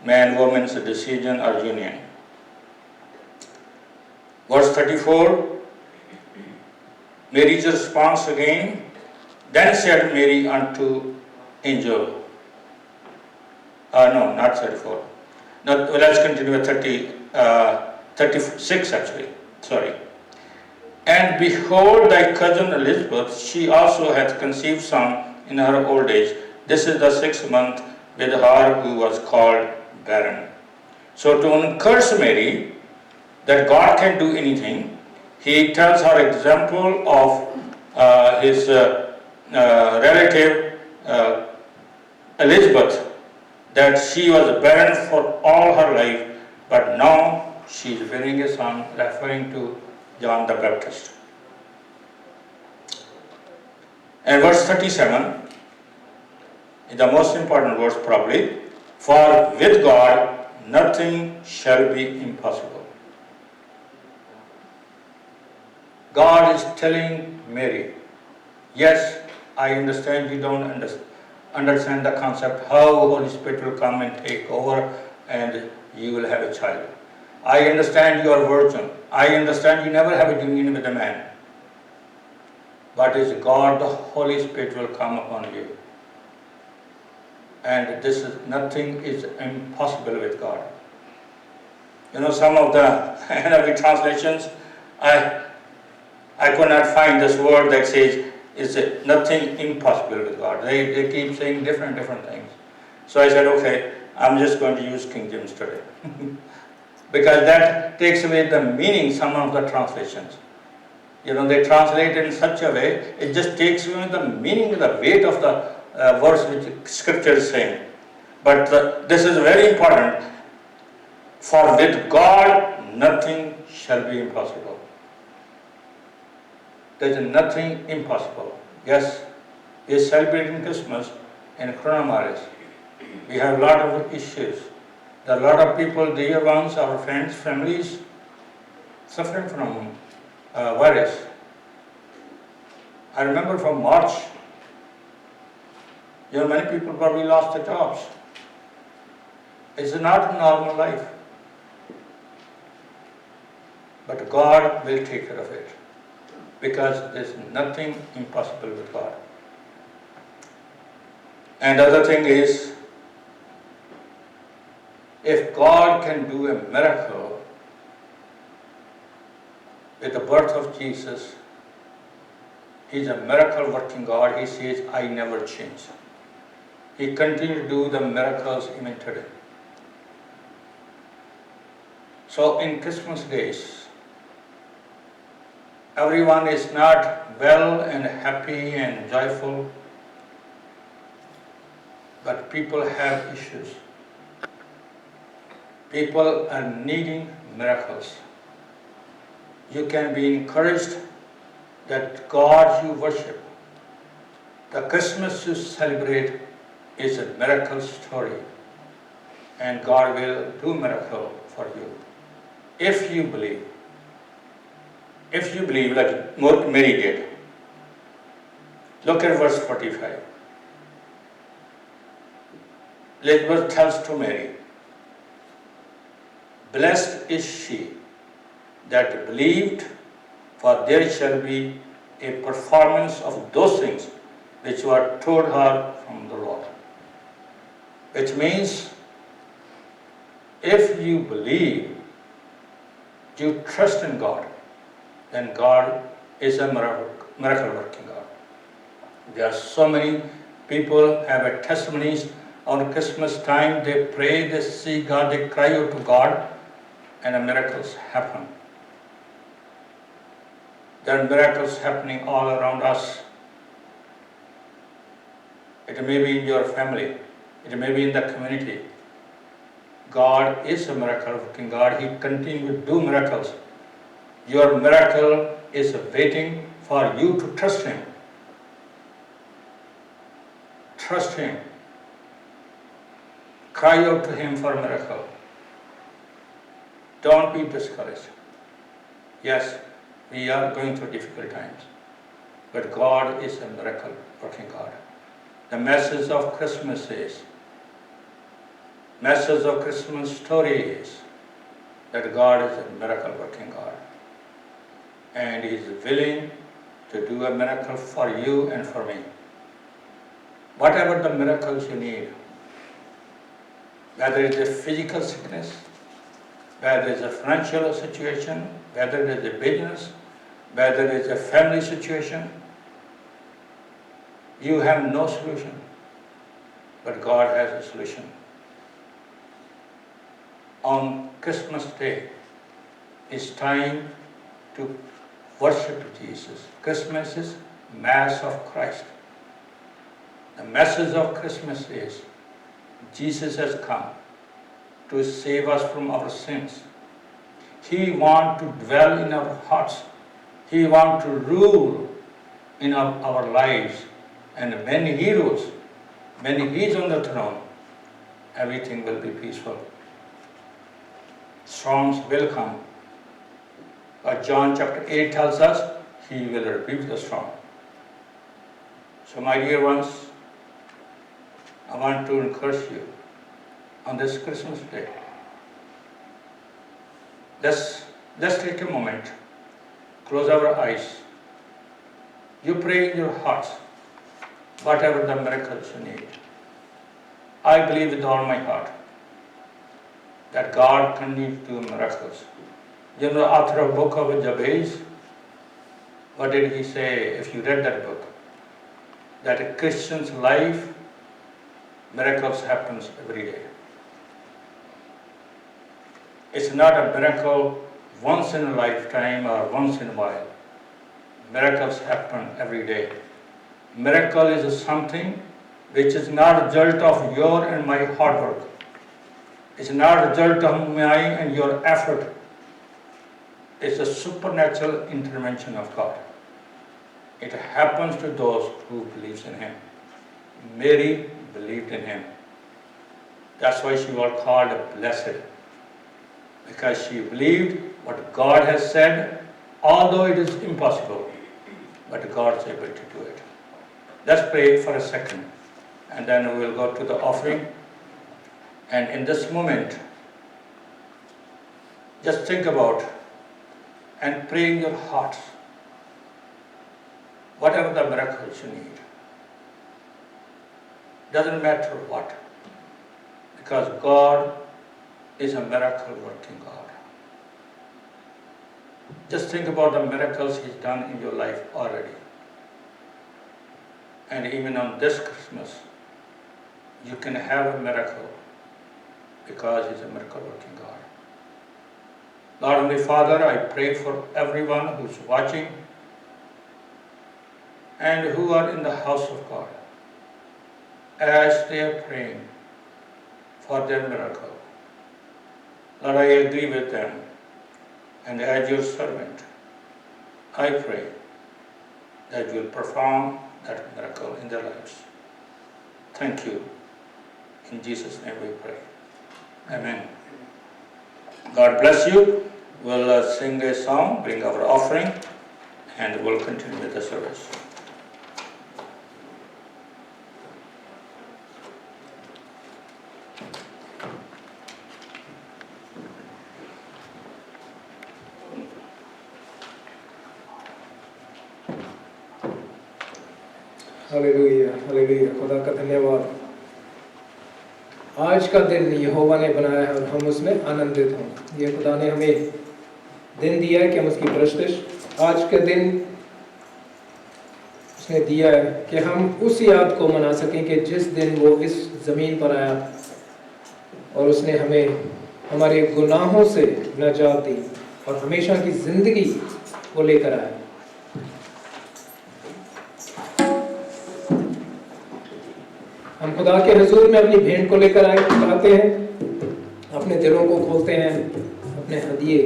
man-woman's decision or union. Verse 34, Mary's response again, then said Mary unto angel, no, not 34. No, let's continue with 36 actually, sorry. And behold, thy cousin Elizabeth, she also hath conceived son in her old age. This is the 6th month with her who was called barren. So to encourage Mary that God can do anything, he tells her example of his relative Elizabeth, that she was barren for all her life, but now she is bearing a son, referring to John the Baptist. And verse 37 is the most important verse probably. For with God nothing shall be impossible. God is telling Mary, yes, I understand you don't understand the concept how Holy Spirit will come and take over and you will have a child. I understand you are a virgin. I understand you never have a union with a man. But it's God, the Holy Spirit will come upon you. And this is, nothing is impossible with God. You know, some of the NIV translations, I could not find this word that says, is nothing impossible with God. They keep saying different things. So I said, okay, I'm just going to use King James today. Because that takes away the meaning, some of the translations. You know, they translate in such a way, it just takes away the meaning, the weight of the verse which Scripture is saying. But this is very important. For with God, nothing shall be impossible. There is nothing impossible. Yes, we are celebrating Christmas in coronavirus. We have a lot of issues. There are a lot of people, dear ones, our friends, families, suffering from virus. I remember from March, you know, many people probably lost their jobs. It's not a normal life. But God will take care of it. Because there's nothing impossible with God. And the other thing is, if God can do a miracle with the birth of Jesus, He's a miracle working God. He says, I never change. He continues to do the miracles even today. So in Christmas days, everyone is not well and happy and joyful, but people have issues. People are needing miracles. You can be encouraged that God you worship, the Christmas you celebrate is a miracle story, and God will do miracle for you. If you believe like Mary did. Look at verse 45. Elizabeth tells to Mary, blessed is she that believed, for there shall be a performance of those things which were told her from the Lord. Which means, if you believe, you trust in God, then God is a miracle working God. There are so many people have a testimonies on Christmas time. They pray, they see God, they cry out to God, and miracles happen. There are miracles happening all around us. It may be in your family, it may be in the community. God is a miracle working God. He continues to do miracles. Your miracle is waiting for you to trust Him. Trust Him. Cry out to Him for a miracle. Don't be discouraged. Yes, we are going through difficult times, but God is a miracle working God. The message of Christmas is, message of Christmas story is that God is a miracle working God. And He is willing to do a miracle for you and for me. Whatever the miracles you need, whether it's a physical sickness, whether it's a financial situation, whether it's a business, whether it's a family situation, you have no solution, but God has a solution. On Christmas Day, it's time to worship Jesus. Christmas is Mass of Christ. The message of Christmas is Jesus has come to save us from our sins. He wants to dwell in our hearts. He wants to rule in our lives. And when He rules, when He is on the throne, everything will be peaceful. Storms will come. But John chapter 8 tells us He will rebuke the storm. So my dear ones, I want to encourage you on this Christmas day. Let's take a moment, close our eyes. You pray in your hearts, whatever the miracles you need. I believe with all my heart that God can do miracles. You know, the author of book of Jabez, what did he say if you read that book? That a Christian's life, miracles happens every day. It's not a miracle once in a lifetime or once in a while. Miracles happen every day. Miracle is something which is not a result of your and my hard work. It's not a result of my and your effort. It's a supernatural intervention of God. It happens to those who believes in Him. Mary believed in Him. That's why she was called blessed. Because she believed what God has said, although it is impossible, but God is able to do it. Let's pray for a second, and then we will go to the offering. And in this moment, just think about and pray in your hearts, whatever the miracles you need. Doesn't matter what, because God is a miracle working God. Just think about the miracles He's done in your life already. And even on this Christmas, you can have a miracle because He's a miracle working God. Lord Heavenly Father, I pray for everyone who's watching and who are in the house of God as they are praying for their miracle. Lord, I agree with them, and as your servant, I pray that you will perform that miracle in their lives. Thank you. In Jesus' name we pray. Amen. God bless you. We'll sing a song, bring our offering, and we'll continue with the service. Hallelujah, hallelujah, खुदा का धन्यवाद। आज का दिन यहोवा ने बनाया है और हम उसमें आनंदित हों। ये खुदा ने हमें दिन दिया है कि हम उसकी प्रस्तुत आज के दिन उसने दिया है कि हम उस याद को मना सकें कि जिस दिन वो इस ज़मीन पर आया और उसने हमें हमारे गुनाहों से निजात दी और हमेशा की ज़िंदगी को लेकर आया। हम खुदा के हुजूर में अपनी भेंट को लेकर आते हैं, अपने दिलों को खोलते हैं, अपने हदिये,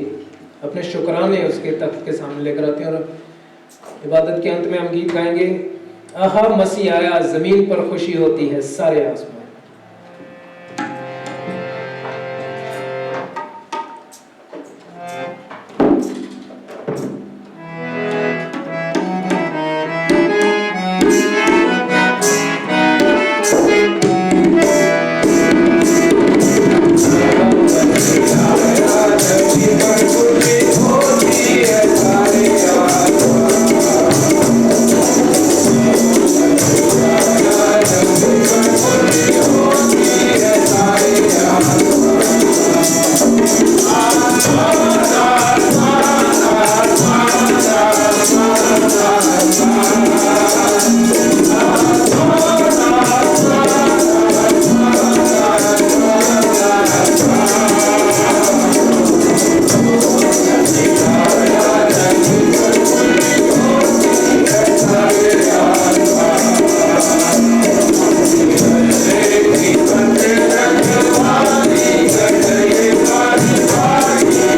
अपने शुक्राने उसके तख्त के सामने लेकर आते हैं और इबादत के अंत में हम गीत गाएंगे, आहा मसीह आया, जमीन पर खुशी होती है सारे आसमान।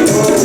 Oh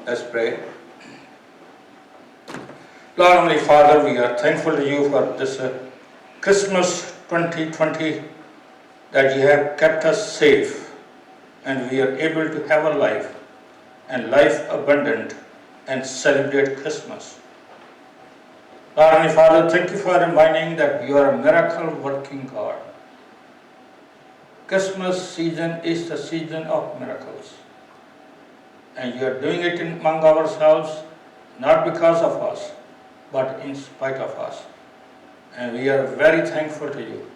Let's pray. Lord Heavenly Father, we are thankful to you for this Christmas 2020, that you have kept us safe and we are able to have a life and life abundant and celebrate Christmas. Lord Heavenly Father, thank you for reminding that you are a miracle working God. Christmas season is the season of miracles, and you are doing it among ourselves, not because of us, but in spite of us. And we are very thankful to you.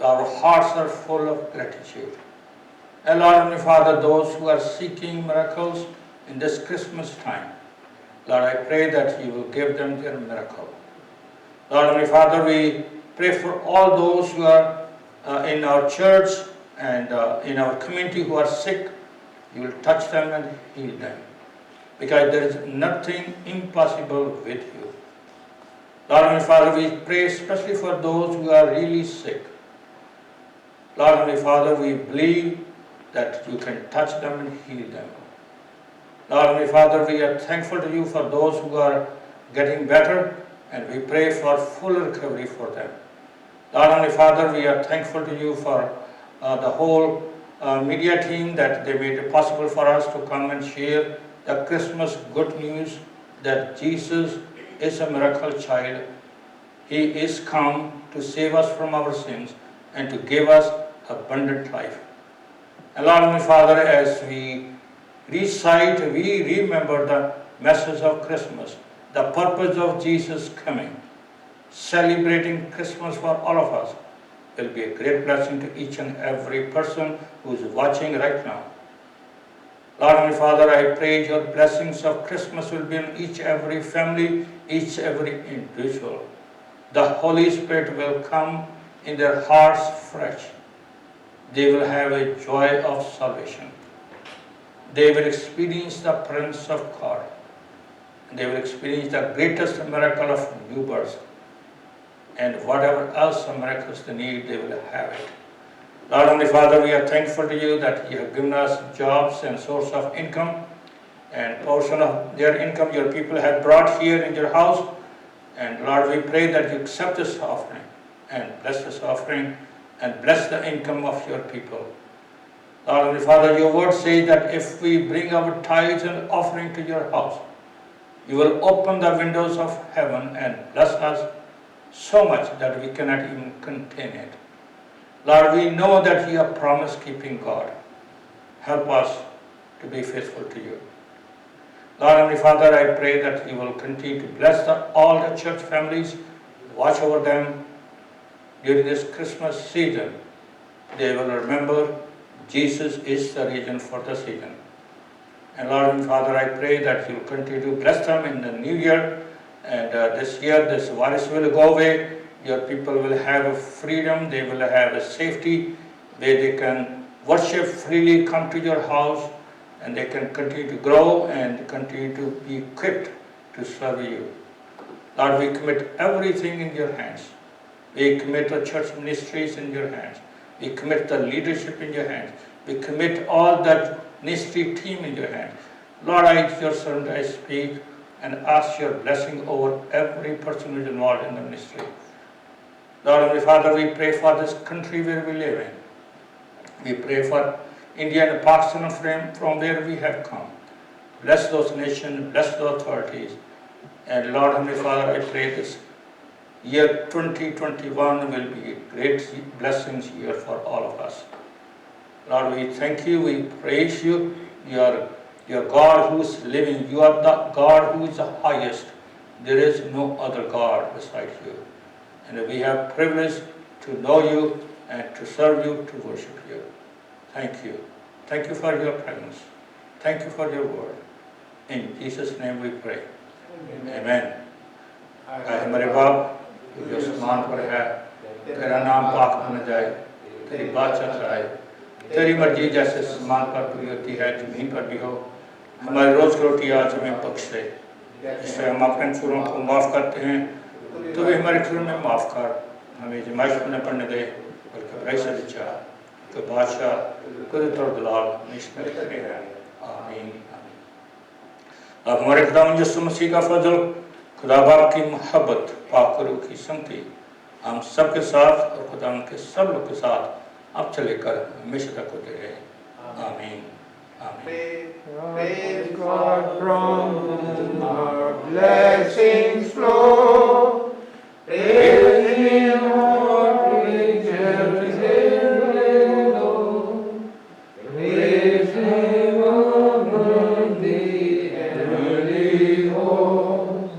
Our hearts are full of gratitude. And Lord Heavenly Father, those who are seeking miracles in this Christmas time, Lord, I pray that you will give them their miracle. Lord Heavenly Father, we pray for all those who are in our church and in our community who are sick. You will touch them and heal them, because there is nothing impossible with you. Lord Heavenly Father, we pray especially for those who are really sick. Lord Heavenly Father, we believe that you can touch them and heal them. Lord Heavenly Father, we are thankful to you for those who are getting better, and we pray for full recovery for them. Lord Heavenly Father, we are thankful to you for the whole media team, that they made it possible for us to come and share the Christmas good news that Jesus is a miracle child. He is come to save us from our sins and to give us abundant life. And Lord Heavenly Father, as we recite, we remember the message of Christmas, the purpose of Jesus coming. Celebrating Christmas for all of us will be a great blessing to each and every person who is watching right now. Lord Heavenly Father, I pray your blessings of Christmas will be on each every family, each every individual. The Holy Spirit will come in their hearts fresh. They will have a joy of salvation. They will experience the presence of God. They will experience the greatest miracle of new birth. And whatever else miracles they need, they will have it. Lord Heavenly Father, we are thankful to you that you have given us jobs and source of income, and portion of their income your people have brought here in your house. And Lord, we pray that you accept this offering and bless this offering and bless the income of your people. Lord Heavenly Father, your word says that if we bring our tithes and offering to your house, you will open the windows of heaven and bless us so much that we cannot even contain it. Lord, we know that you are promise-keeping God. Help us to be faithful to you. Lord Heavenly Father, I pray that you will continue to bless all the church families, watch over them during this Christmas season. They will remember Jesus is the reason for the season. And Lord Heavenly Father, I pray that you will continue to bless them in the new year. And this year, this virus will go away. Your people will have freedom. They will have a safety where they can worship freely, come to your house, and they can continue to grow and continue to be equipped to serve you. Lord, we commit everything in your hands. We commit the church ministries in your hands. We commit the leadership in your hands. We commit all that ministry team in your hands. Lord, I, your servant, I speak and ask your blessing over every person who is involved in the ministry. Lord Heavenly Father, we pray for this country where we live in. We pray for India and Pakistan from where we have come. Bless those nations, bless the authorities. And Lord Heavenly Father, I pray this year 2021 will be a great blessings year for all of us. Lord, we thank you, we praise you. You are God who is living. You are the God who is the highest. There is no other God beside you. And we have privilege to know you and to serve you, to worship you. Thank you. Thank you for your presence. Thank you for your word. In Jesus' name we pray. Amen. हमारे बाप जो आसमान पर है, तेरा नाम पाक होना जाए, तेरी बादशाह आए, तेरी मर्जी जैसे आसमान पर पूरी होती है जमीन पर भी हो। हमारे रोज की रोटी आज हमें बख्श दे, जिससे हम अपने कसूरों को माफ़ करते हैं, तो भी हमारे कसूरों में माफ़ कर, हमें आज़माइश में न पड़ने दे, बल्कि बुराई से बचा। तो बादशाह कुदरत और दलाल हमेशा तेरे हैं। आमीन। अब हमारे खुदा यीशु मसीह का फजल, खुदा बाप की मोहब्बत, पाक रूह की संगति हम सब के साथ और खुदा के सब लोग के साथ अब चले कर हमेशा तक होते रहे। आमीन आमीन। Praise God from our blessings flow. Praise Him, all creatures in below. Praise Him among the heavenly hosts.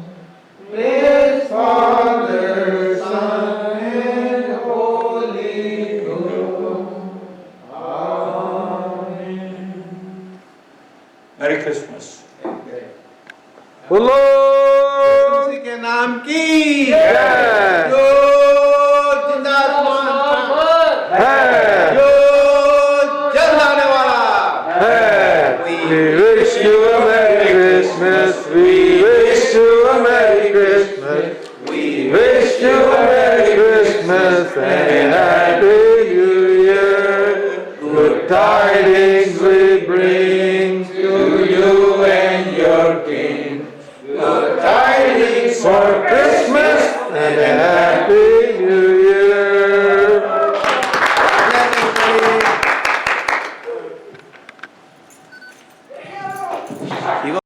Praise Father, Son, and Holy Ghost. Amen. Merry Christmas. बोलो यीशु मसीह के नाम की जय।